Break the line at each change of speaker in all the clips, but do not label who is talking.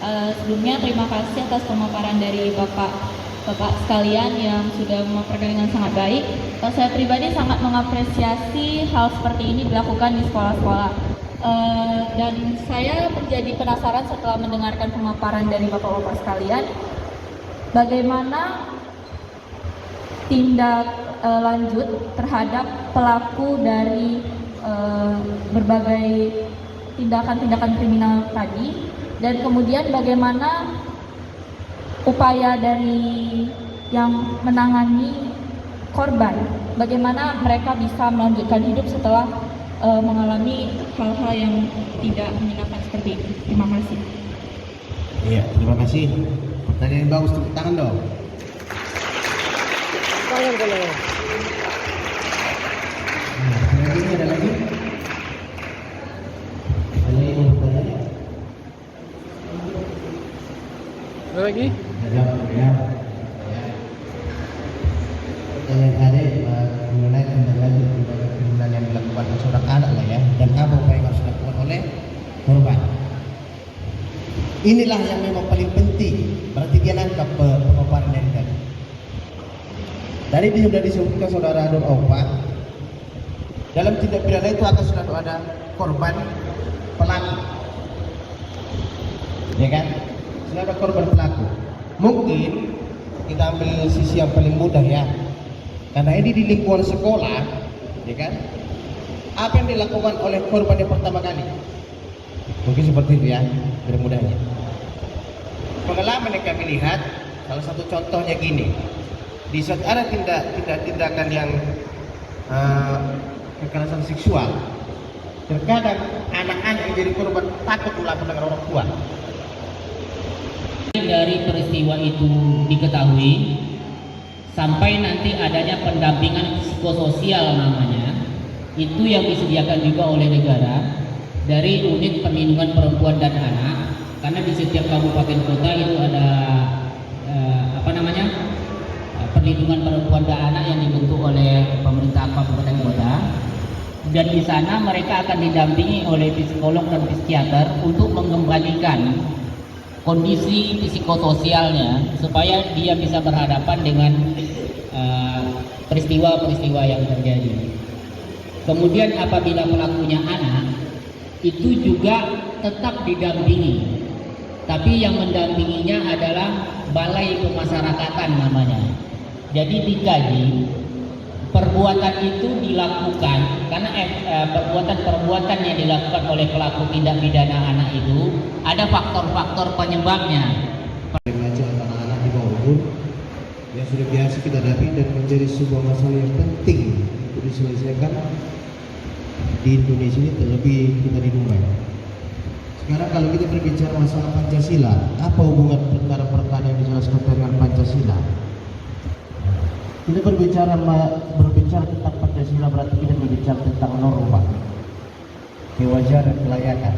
Sebelumnya terima kasih atas pemaparan dari Bapak sekalian yang sudah memaparkan dengan sangat baik. Saya pribadi sangat mengapresiasi hal seperti ini dilakukan di sekolah-sekolah. Dan saya menjadi penasaran setelah mendengarkan pemaparan dari Bapak-Bapak sekalian, bagaimana tindak lanjut terhadap pelaku dari berbagai tindakan-tindakan kriminal tadi, dan kemudian bagaimana upaya dari yang menangani korban, bagaimana mereka bisa melanjutkan hidup setelah mengalami hal-hal yang tidak menyenangkan seperti itu. Terima kasih.
Iya, terima kasih. Pertanyaan yang bagus, tepuk tangan dong.
Tangan kalau.
Ada lagi? Ada yang mau bertanya?
Ada lagi?
Ada, ya. Pertanyaan ada mengenai tindak lanjut tindakan kriminal yang dilakukan oleh seorang anak lah ya, dan apa upaya yang harus dilakukan oleh korban. Inilah yang memang paling penting. Berarti dia nangkap pemaparan dari tadi. Tadi dia sudah disebutkan saudara Nur Aupa, dalam tindak pidana itu akan selalu ada korban pelaku, ya kan? Selalu ada korban pelaku. Mungkin kita ambil sisi yang paling mudah ya, karena ini di lingkungan sekolah, ya kan? Apa yang dilakukan oleh korban yang pertama kali? Mungkin seperti itu ya, dari mudahnya. Pengalaman yang kami lihat, salah satu contohnya gini, di saat ada tindakan yang kekerasan seksual, terkadang anak-anak yang jadi korban takut melapor dengan orang tua.
Dari peristiwa itu diketahui sampai nanti adanya pendampingan psikososial namanya, itu yang disediakan juga oleh negara dari unit perlindungan perempuan dan anak, karena di setiap kabupaten kota itu ada perlindungan perempuan dan anak yang dibentuk oleh pemerintah kabupaten kota, dan di sana mereka akan didampingi oleh psikolog dan psikiater untuk mengembalikan kondisi psikososialnya supaya dia bisa berhadapan dengan peristiwa-peristiwa yang terjadi. Kemudian apabila pelakunya anak, itu juga tetap didampingi, tapi yang mendampinginya adalah balai pemasyarakatan namanya. Jadi dikaji perbuatan itu dilakukan karena perbuatan yang dilakukan oleh pelaku tindak pidana anak itu ada faktor-faktor penyebabnya.
Mengajak anak-anak di bawah umur yang sudah biasa kita hadapi dan menjadi sebuah masalah yang penting untuk diselesaikan di Indonesia ini, terlebih kita di Dumai. Sekarang kalau kita berbicara masalah Pancasila, apa hubungan perkara-perkara yang dijelaskan dengan Pancasila? Kita berbicara tentang Pancasila berarti kita berbicara tentang norma, kewajaran, kelayakan.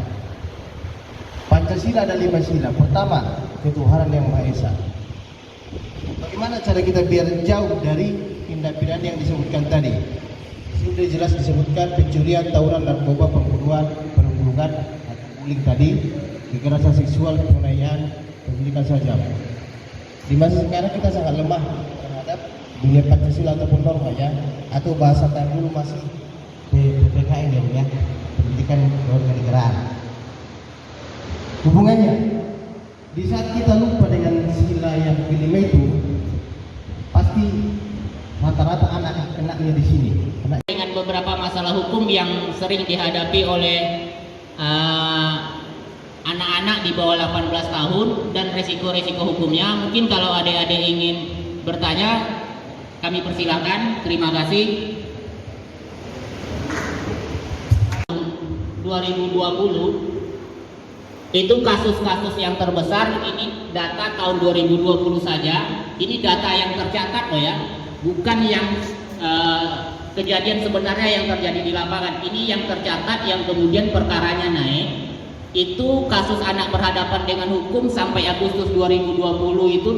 Pancasila ada 5 sila. Pertama, ketuhanan yang Maha Esa. Bagaimana cara kita biar jauh dari tindak pidana yang disebutkan tadi? Sudah jelas disebutkan pencurian, tawuran, narkoba, pembunuhan, perundungan, bullying tadi, kekerasan seksual, penganiayaan, pendidikan saja. Di masa sekarang kita sangat lemah terhadap dunia Pancasila ataupun norma ya, atau bahasa tahun dulu masih PPKN ya, pendidikan kewarganegaraan. Hubungannya, di saat kita lupa dengan sila yang kelima itu, pasti rata-rata anak kenanya di sini.
Dengan beberapa masalah hukum yang sering dihadapi oleh anak-anak di bawah 18 tahun dan resiko-resiko hukumnya, mungkin kalau adik-adik ingin bertanya, kami persilakan. Terima kasih. 2020 itu kasus-kasus yang terbesar, ini data tahun 2020 saja. Ini data yang tercatat loh ya, bukan yang kejadian sebenarnya yang terjadi di lapangan. Ini yang tercatat, yang kemudian perkaranya naik. Itu kasus anak berhadapan dengan hukum sampai Agustus 2020 itu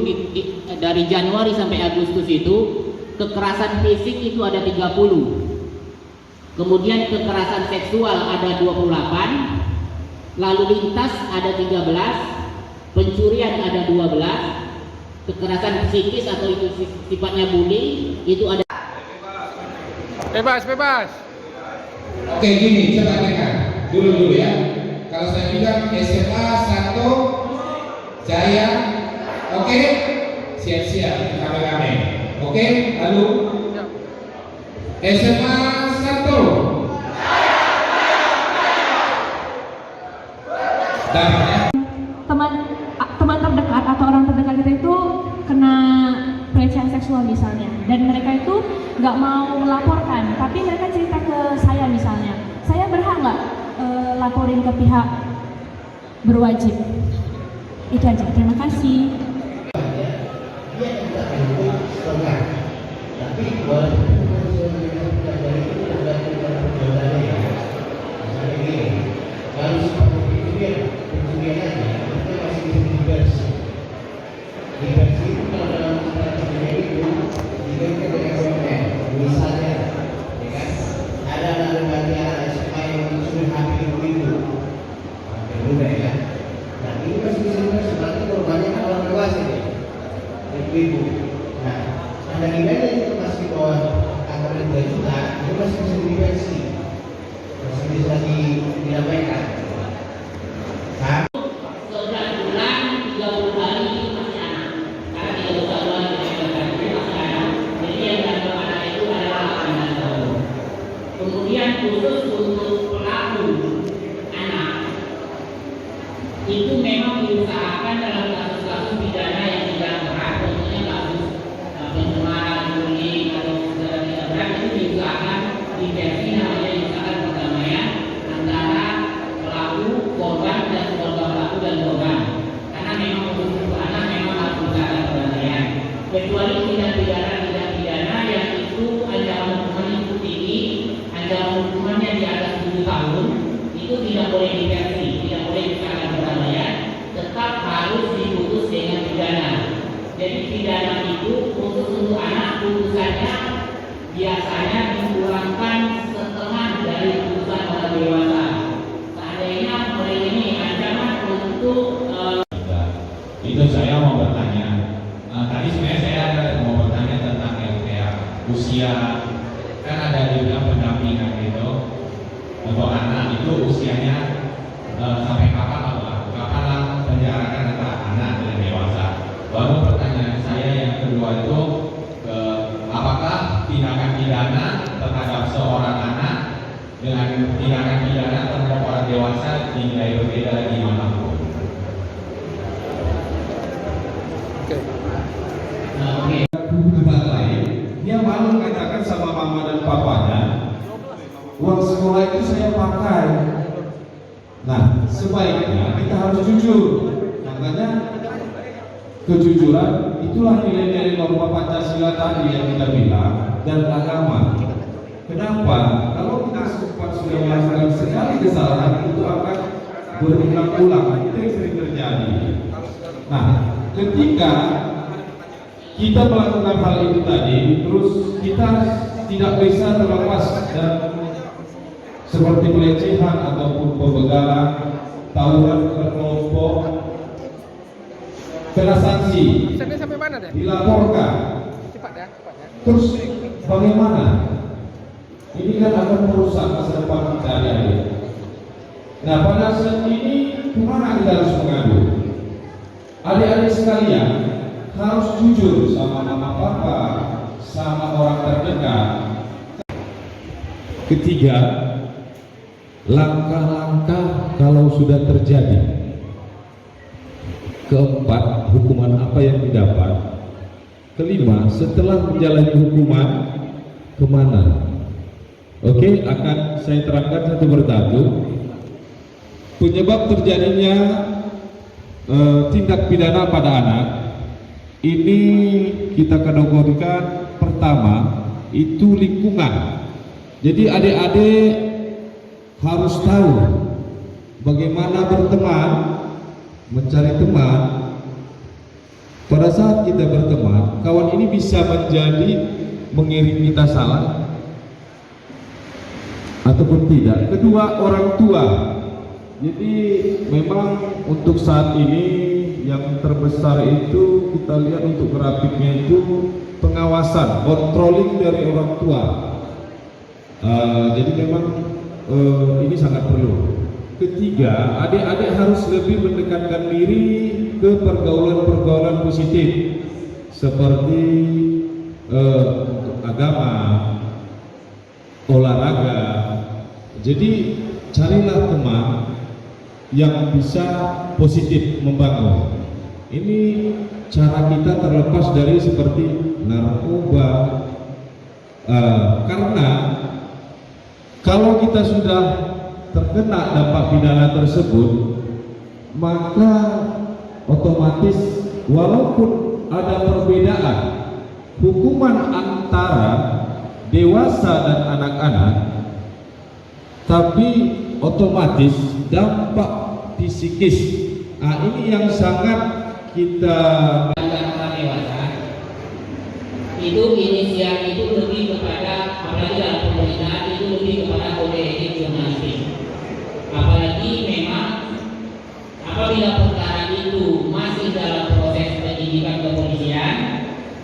dari Januari sampai Agustus itu kekerasan fisik itu ada 30. Kemudian kekerasan seksual ada 28, lalu lintas ada 13, pencurian ada 12, kekerasan psikis atau itu sifatnya bullying itu ada.
Bebas, bebas.
Oke, gini, coba dengar dulu ya. Kalau saya bilang SMA 1 Jaya, oke, siap-siap, kami. Oke, lalu SMA 1 Dapatnya
teman terdekat atau orang terdekat kita itu kena pelecehan seksual misalnya, dan mereka itu nggak mau melaporkan, tapi mereka cerita ke saya misalnya, saya berhak nggak laporin ke pihak berwajib? Itu aja, terima kasih.
Dia tidak untuk setengah, tapi walaupun dari itu tergantung pada perbuatannya ya. Misalnya gini, kalau seperti itu dia pencurian aja, itu masih bisa diversi. Diversi itu kalau dalam strategi itu diganti dengan konten, misalnya, ya kan? Ada anak lembaga SMA yang sudah hampir itu, muda ya. Nah ini masih bisa diversi, berarti korbannya kan orang dewasa ya. Ibu. Nah, ada nilainya itu masih bawah angka 2 juta, itu masih bisa diversi, masih bisa diabaikan. Nah,
11 bulan 30 hari itu masih anak, karena 31 hari itu masih anak. Jadi yang dianggap anak itu adalah 18 tahun. Kemudian khusus untuk pelaku anak itu memang diusahakan dalam kasus-kasus pidana yang tidak berat, contohnya kasus pencemaran, bullying atau tidak berat, itu diusahakan diversi, namanya diusahakan perdamaian antara pelaku, korban dan keluarga pelaku dan korban. Karena memang untuk anak memang harus diusahakan perdamaian. Kecuali tindak pidana yang itu ancaman hukumannya itu tinggi, ancaman hukumannya di atas 7 tahun, itu tidak boleh diversi, tidak boleh diusahakan perdamaian, tetap harus diputus dengan pidana. Jadi pidana itu khusus untuk anak, putusannya biasanya dikurangkan setengah dari putusan orang dewasa. Seandainya mereka ini ancaman untuk
itu saya mau bertanya. Tadi sebenarnya saya ada mau bertanya tentang yang kayak usia, kan ada juga pendampingan gitu untuk anak itu usianya sampai kapan lah penjarakan antara anak dan dewasa. Baru pertanyaan saya yang kedua itu apakah tindakan pidana terhadap seorang anak dengan tindakan pidana terhadap orang dewasa dinilai berbeda di manapun?
Tempat lain, dia malu katakan sama mama dan papanya, uang sekolah itu saya pakai. Nah, sebaiknya kita harus jujur. Makanya kejujuran itulah nilai-nilai norma Pancasila tadi yang kita bilang dan agama. Kenapa? Kalau kita sempat sudah melakukan sekali kesalahan itu akan berulang-ulang. Itu yang sering terjadi. Nah, ketika kita melakukan hal itu tadi, terus kita tidak bisa terlepas dan seperti pelecehan ataupun pembegalan, tawuran berkelompok, kena sanksi,
Sampai mana deh?
dilaporkan.
Cepat ya, cepat ya.
Terus bagaimana? Ini kan akan merusak masa depan kita adik-adik. Nah, pada saat ini kemana kita harus mengadu? Adik-adik sekalian harus jujur sama mama papa, sama orang terdekat. Ketiga, langkah-langkah kalau sudah terjadi. Keempat, hukuman apa yang didapat. Kelima, setelah menjalani hukuman, kemana? Oke, akan saya terangkan satu persatu. Penyebab terjadinya tindak pidana pada anak ini kita kategorikan pertama itu lingkungan. Jadi adik-adik harus tahu bagaimana berteman, mencari teman. Pada saat kita berteman, kawan ini bisa menjadi mengirim kita salah ataupun tidak. Kedua, orang tua. Jadi memang untuk saat ini yang terbesar itu kita lihat untuk grafiknya itu pengawasan, controlling dari orang tua. Jadi memang ini sangat perlu. Ketiga, adik-adik harus lebih mendekatkan diri ke pergaulan-pergaulan positif seperti agama, olahraga. Jadi carilah teman yang bisa positif membangun. Ini cara kita terlepas dari seperti narkoba, karena kalau kita sudah terkena dampak pidana tersebut, maka otomatis walaupun ada perbedaan hukuman antara dewasa dan anak-anak, tapi otomatis dampak psikis, ini yang sangat kita
dewasa itu inisial itu lebih kepada, apalagi dalam pemerintahan itu lebih kepada kode etik jurnalistik. Apalagi memang apabila perkara itu masih dalam proses penyidikan kepolisian,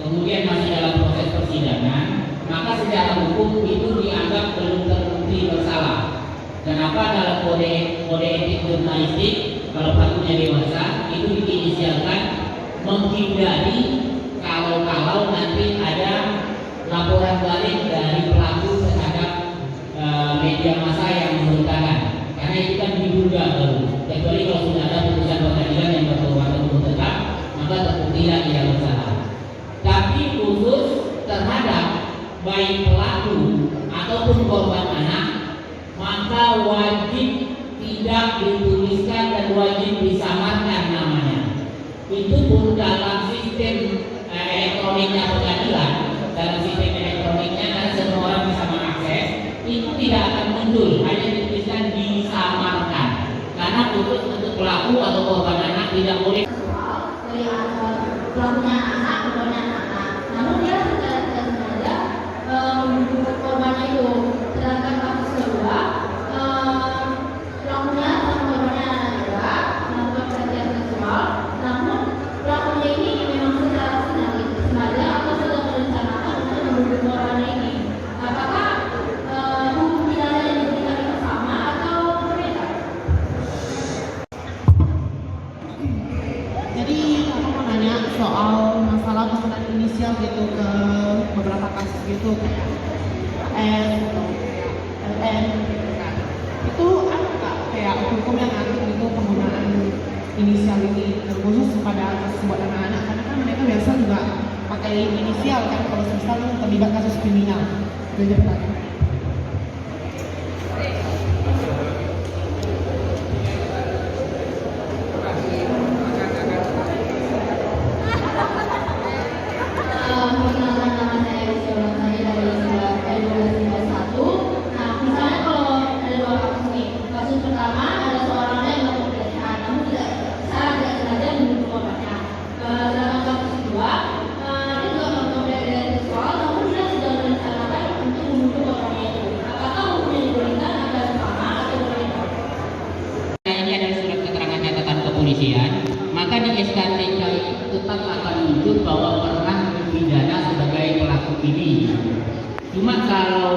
kemudian masih dalam proses persidangan, maka secara hukum itu dianggap belum terbukti bersalah. Kenapa dalam kode etik jurnalistik kalau pelakunya dewasa itu diinisialkan menghindari kalau nanti ada laporan balik dari pelaku terhadap media massa yang memberitakan, karena itu kan diduga baru, kecuali kalau sudah ada putusan pengadilan yang berkekuatan hukum tetap, maka terbuktilah ia bersalah. Tapi khusus terhadap baik pelaku ataupun korban anak, maka wajib tidak dituliskan dan wajib disamarkan namanya. Itu pun dalam sistem elektroniknya pengadilan, dalam sistem elektroniknya karena semua orang bisa mengakses, itu tidak akan muncul, hanya dituliskan disamarkan. Karena khusus untuk pelaku atau korban anak tidak boleh
dari pelakunya anak, korbannya anak. Namun dia secara tidak sengaja membunuh korbannya itu. Sedangkan kasus kedua, pelakunya sama korbannya anak juga melakukan pelecehan seksual. Namun pelakunya ini memang secara sengaja atau sudah merencanakan untuk membunuh korbannya ini. Apakah hukum pidana yang diberikan itu sama atau berbeda?
Jadi aku mau nanya soal masalah penggunaan inisial gitu ke beberapa kasus gitu kayak LN itu ada nggak kayak hukum yang ngatur gitu penggunaan inisial ini khusus kepada sebuah anak-anak, karena kan mereka biasa juga pakai inisial kan kalau misal terlibat kasus kriminal. Itu aja pertanyaan.
Perkenalkan, nama saya Rizal saya dari 1251. Nah, misalnya kalau ada dua kasus nih, kasus pertama ada seorang yang melakukan pelecehan, namun secara tidak sengaja membunuh korbannya. Sedangkan kasus kedua, dia juga melakukan pelecehan seksual, namun dia sudah merencanakan untuk membunuh korbannya itu. Apakah hukum yang diberikan akan sama atau berbeda?
ini adalah surat keterangan catatan kepolisian, maka di SKCK tetap akan muncul bahwa pernah dipidana sebagai pelaku ini. Cuma kalau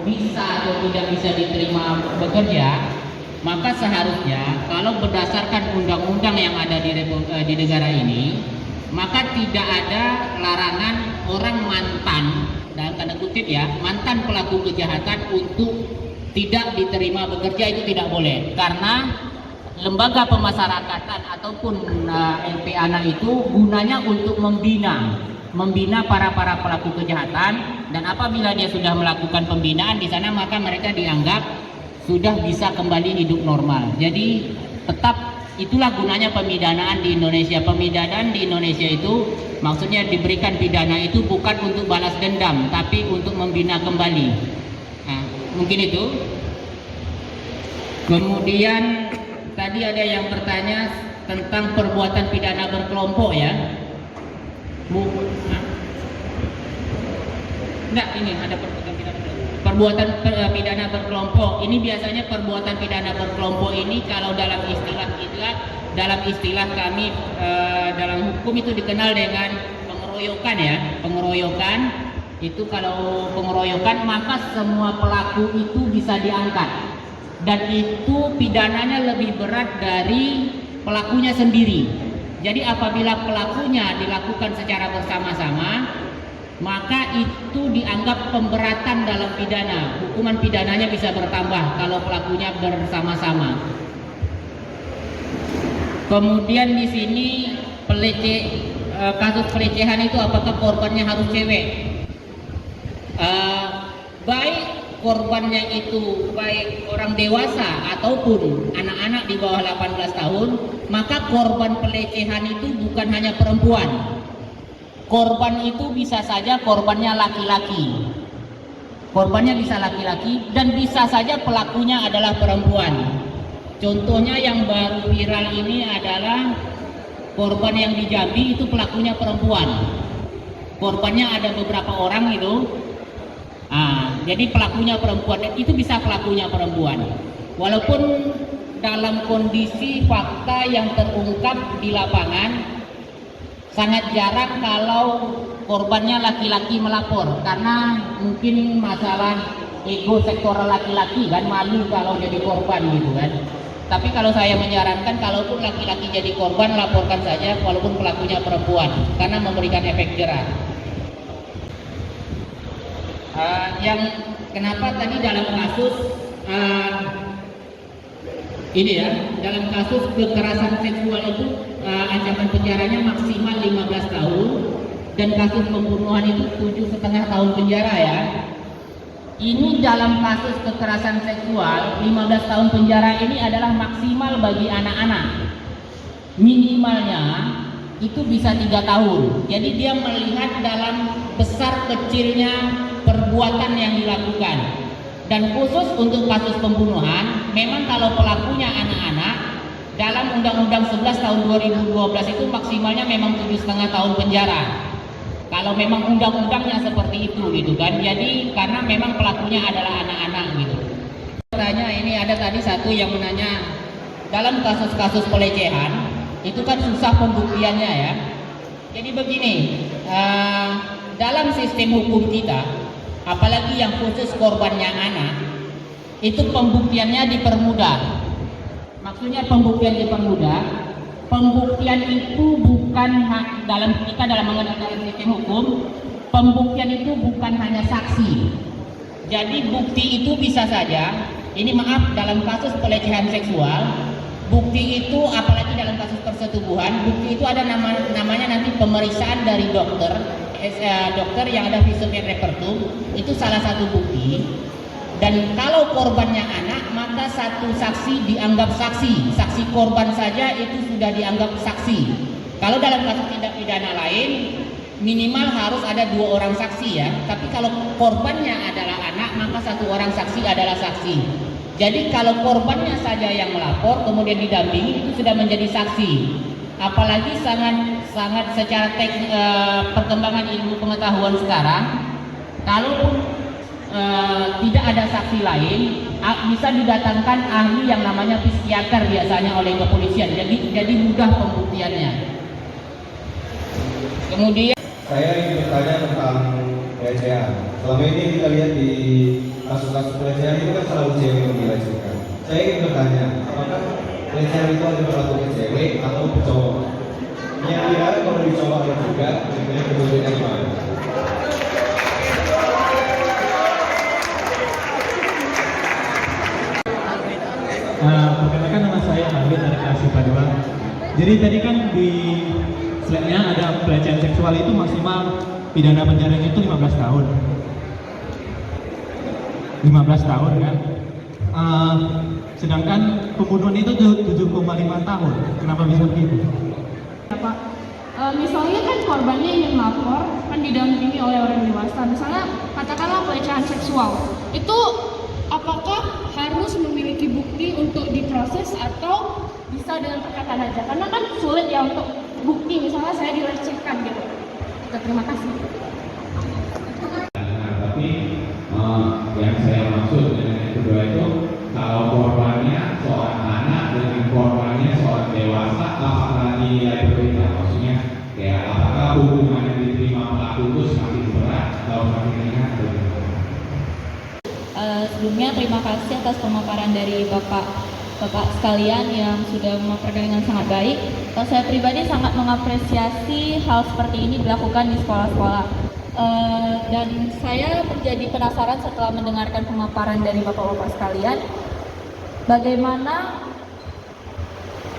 bisa atau tidak bisa diterima bekerja, maka seharusnya kalau berdasarkan undang-undang yang ada di negara ini, maka tidak ada larangan orang mantan, dalam tanda kutip ya, mantan pelaku kejahatan untuk tidak diterima bekerja, itu tidak boleh. Karena lembaga pemasyarakatan ataupun LP anak itu gunanya untuk membina para pelaku kejahatan, dan apabila dia sudah melakukan pembinaan di sana, maka mereka dianggap sudah bisa kembali hidup normal. Jadi tetap itulah gunanya pemidanaan di Indonesia. Pemidanaan di Indonesia itu maksudnya diberikan pidana itu bukan untuk balas dendam, tapi untuk membina kembali. Nah, mungkin itu. Kemudian tadi ada yang bertanya tentang perbuatan pidana berkelompok ya. Enggak, ini ada perbuatan pidana berkelompok. Ini biasanya perbuatan pidana berkelompok ini kalau dalam istilah dalam istilah kami dalam hukum itu dikenal dengan pengeroyokan ya. Pengeroyokan itu, kalau pengeroyokan maka semua pelaku itu bisa diangkat, dan itu pidananya lebih berat dari pelakunya sendiri. Jadi apabila pelakunya dilakukan secara bersama-sama, maka itu dianggap pemberatan dalam pidana. Hukuman pidananya bisa bertambah kalau pelakunya bersama-sama. Kemudian di sini kasus pelecehan itu apakah korbannya harus cewek? Baik korbannya itu baik orang dewasa ataupun anak-anak di bawah 18 tahun, maka korban pelecehan itu bukan hanya perempuan. Korban itu bisa saja korbannya laki-laki. Korbannya bisa laki-laki dan bisa saja pelakunya adalah perempuan. Contohnya yang baru viral ini adalah korban yang di Jambi, itu pelakunya perempuan. Korbannya ada beberapa orang itu. Jadi pelakunya perempuan, dan itu bisa pelakunya perempuan. Walaupun dalam kondisi fakta yang terungkap di lapangan, sangat jarang kalau korbannya laki-laki melapor, karena mungkin masalah ego sektoral laki-laki kan, malu kalau jadi korban gitu kan. Tapi kalau saya menyarankan, kalaupun laki-laki jadi korban, laporkan saja walaupun pelakunya perempuan, karena memberikan efek jerah. Yang kenapa tadi dalam kasus ini ya, dalam kasus kekerasan seksual itu ancaman penjaranya maksimal 15 tahun, dan kasus pembunuhan itu 7,5 tahun penjara ya. Ini dalam kasus kekerasan seksual 15 tahun penjara ini adalah maksimal bagi anak-anak. Minimalnya itu bisa 3 tahun. Jadi dia melihat dalam besar kecilnya perbuatan yang dilakukan. Dan khusus untuk kasus pembunuhan, memang kalau pelakunya anak-anak, dalam Undang-Undang 11 tahun 2012 itu maksimalnya memang 7,5 tahun penjara. Kalau memang undang-undangnya seperti itu gitu kan. Jadi karena memang pelakunya adalah anak-anak gitu. Tanya ini ada tadi satu yang menanya, dalam kasus-kasus pelecehan itu kan susah pembuktiannya ya. Jadi begini, dalam sistem hukum kita, apalagi yang khusus korbannya anak, itu pembuktiannya dipermudah. Maksudnya pembuktian dipermudah. Pembuktian itu bukan dalam mengenal sistem hukum, pembuktian itu bukan hanya saksi. Jadi bukti itu bisa saja, ini maaf dalam kasus pelecehan seksual, bukti itu apalagi dalam kasus persetubuhan, bukti itu ada namanya nanti pemeriksaan dari dokter yang ada visum et repertum, itu salah satu bukti. Dan kalau korbannya anak, maka satu saksi dianggap saksi. Saksi korban saja itu sudah dianggap saksi. Kalau dalam kasus tindak pidana lain, minimal harus ada 2 orang saksi ya. Tapi kalau korbannya adalah anak, maka 1 orang saksi adalah saksi. Jadi kalau korbannya saja yang melapor, kemudian didampingi, itu sudah menjadi saksi. Apalagi sangat secara perkembangan ilmu pengetahuan sekarang, kalau tidak ada saksi lain, bisa didatangkan ahli yang namanya psikiater biasanya oleh kepolisian. Jadi mudah pembuktiannya. Kemudian
Saya ingin bertanya tentang pelecehan. Selama ini kita lihat di kasus-kasus pelecehan itu kan selalu cewek yang dilecehkan. Saya ingin bertanya, apakah pelecehan itu hanya berlaku ke cewek atau ke cowok? Yang kira kalau dicoba juga, kira-kira kemudian gimana?
Perkenalkan nama saya Alvin dari kelas IPA 2. Jadi tadi kan di slide-nya ada pelecehan seksual itu maksimal pidana penjaranya itu 15 tahun. 15 tahun kan. Sedangkan pembunuhan itu 7,5 tahun. Kenapa bisa begitu?
Pak, misalnya kan korbannya ingin melapor, kan didampingi oleh orang dewasa. Misalnya katakanlah pelecehan seksual, itu apakah harus memiliki bukti untuk diproses atau bisa dengan perkataan aja? Karena kan sulit ya untuk bukti, misalnya saya dilecehkan gitu. Terima kasih.
Tapi yang saya maksud dengan yang kedua itu, kalau korbannya seorang anak dengan korbannya seorang dewasa, dinilai berbeda. Maksudnya kayak apakah hukuman yang diterima pelaku itu semakin berat atau semakin ringan atau gimana?
Sebelumnya terima kasih atas pemaparan dari Bapak sekalian yang sudah memaparkan dengan sangat baik. Saya pribadi sangat mengapresiasi hal seperti ini dilakukan di sekolah-sekolah. Dan saya menjadi penasaran setelah mendengarkan pemaparan dari Bapak-Bapak sekalian, bagaimana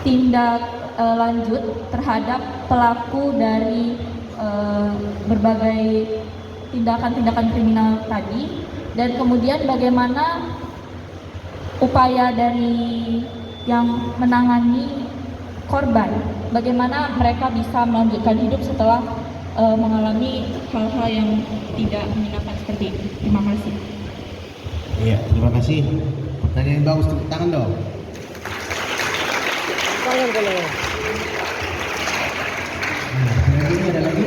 tindak lanjut terhadap pelaku dari berbagai tindakan-tindakan kriminal tadi, dan kemudian bagaimana upaya dari yang menangani korban, bagaimana mereka bisa melanjutkan hidup setelah mengalami hal-hal yang tidak menyenangkan seperti itu. Terima kasih.
Iya, terima kasih. Pertanyaan yang bagus, tepuk tangan dong.
Tangan kalau.
Nah, ini ada lagi?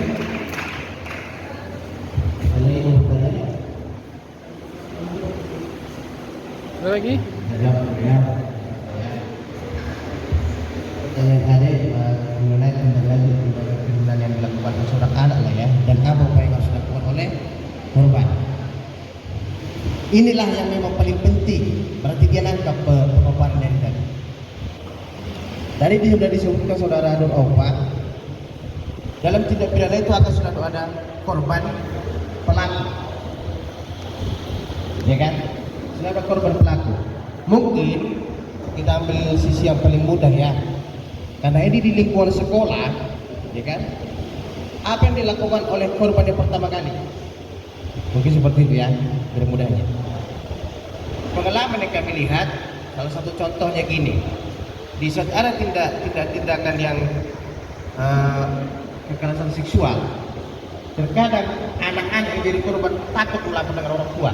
Ada yang mau bertanya?
Ada lagi?
Ada, ya. Pertanyaan ada mengenai tindak lanjut tindakan kriminal yang dilakukan oleh seorang anak lah ya, dan apa upaya yang harus dilakukan oleh korban. Inilah yang memang paling penting. Berarti dia nangkap pemaparan dari tadi. Tadi dia sudah disebutkan saudara Nur Aupa, dalam tindak pidana itu akan selalu ada korban, pelaku, ya kan? Selalu ada korban, pelaku. Mungkin kita ambil sisi yang paling mudah ya, karena ini di lingkungan sekolah, ya kan? Apa yang dilakukan oleh korban yang pertama kali? Mungkin seperti itu ya, bermudahnya. Pengalaman yang kami lihat, salah satu contohnya gini, di saat ada tindakan yang kekerasan seksual, terkadang anak-anak yang jadi korban takut melakukan dengan orang tua.